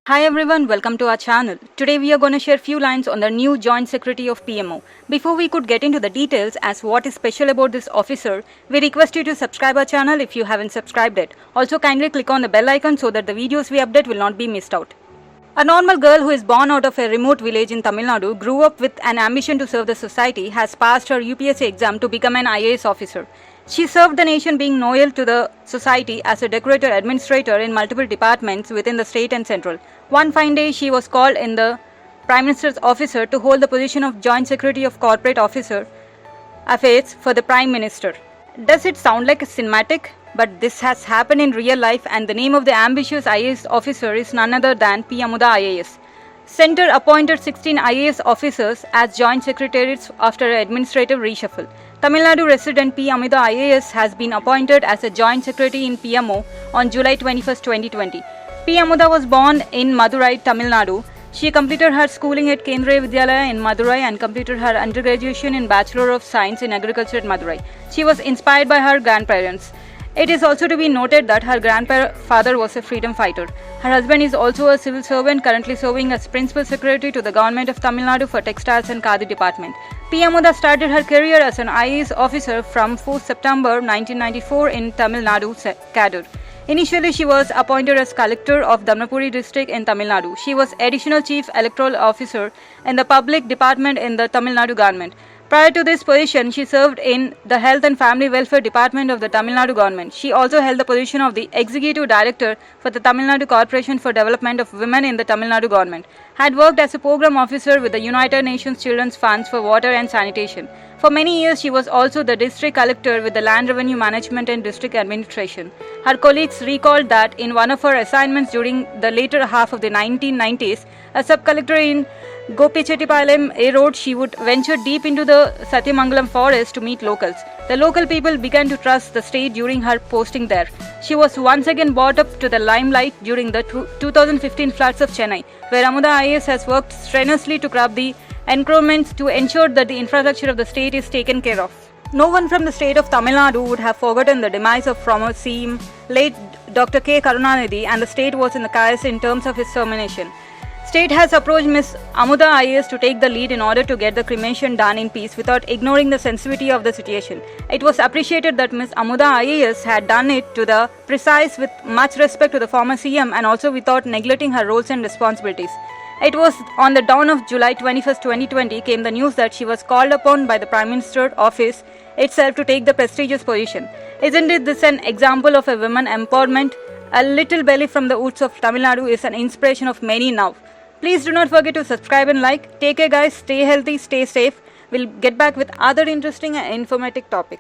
Hi everyone, welcome to our channel. Today we are going to share few lines on the new Joint Secretary of PMO. Before we could get into the details as what is special about this officer, we request you to subscribe our channel if you haven't subscribed it. Also kindly click on the bell icon so that the videos we update will not be missed out. A normal girl who is born out of a remote village in Tamil Nadu, grew up with an ambition to serve the society, has passed her UPSC exam to become an IAS officer. She served the nation being loyal to the society as a decorated administrator in multiple departments within the state and central. One fine day, she was called in the Prime Minister's office to hold the position of Joint Secretary of Corporate Officer Affairs for the Prime Minister. Does it sound like a cinematic? But this has happened in real life, and the name of the ambitious IAS officer is none other than P. Amuda IAS. Centre appointed 16 IAS officers as joint secretaries after an administrative reshuffle. Tamil Nadu resident P. Amuda IAS has been appointed as a joint secretary in PMO on July 21, 2020. P. Amuda was born in Madurai, Tamil Nadu. She completed her schooling at Kendriya Vidyalaya in Madurai and completed her undergraduation in Bachelor of Science in Agriculture at Madurai. She was inspired by her grandparents. It is also to be noted that her grandfather was a freedom fighter. Her husband is also a civil servant, currently serving as Principal Secretary to the Government of Tamil Nadu for Textiles and Khadi Department. P. Amuda started her career as an IAS officer from 4 September 1994 in Tamil Nadu cadre. Initially, she was appointed as Collector of Dharmapuri district in Tamil Nadu. She was Additional Chief Electoral Officer in the Public Department in the Tamil Nadu government. Prior to this position, she served in the Health and Family Welfare Department of the Tamil Nadu government. She also held the position of the Executive Director for the Tamil Nadu Corporation for Development of Women in the Tamil Nadu government. Had worked as a program officer with the United Nations Children's Funds for Water and Sanitation. For many years, she was also the district collector with the Land Revenue Management and District Administration. Her colleagues recalled that in one of her assignments during the later half of the 1990s, a sub-collector in Gopichettipalayam A Road, she would venture deep into the Satyamangalam forest to meet locals. The local people began to trust the state during her posting there. She was once again brought up to the limelight during the 2015 floods of Chennai, where Amuda IAS has worked strenuously to curb the encroachments to ensure that the infrastructure of the state is taken care of. No one from the state of Tamil Nadu would have forgotten the demise of former CM late Dr. K. Karunanidhi, and the state was in the chaos in terms of his termination. State has approached Ms. Amuda IAS to take the lead in order to get the cremation done in peace without ignoring the sensitivity of the situation. It was appreciated that Ms. Amuda IAS had done it to the precise with much respect to the former CM and also without neglecting her roles and responsibilities. It was on the dawn of July 21, 2020 came the news that she was called upon by the Prime Minister's office itself to take the prestigious position. Isn't it this an example of a women empowerment? A little belly from the woods of Tamil Nadu is an inspiration of many now. Please do not forget to subscribe and like. Take care guys, stay healthy, stay safe. We'll get back with other interesting and informative topic.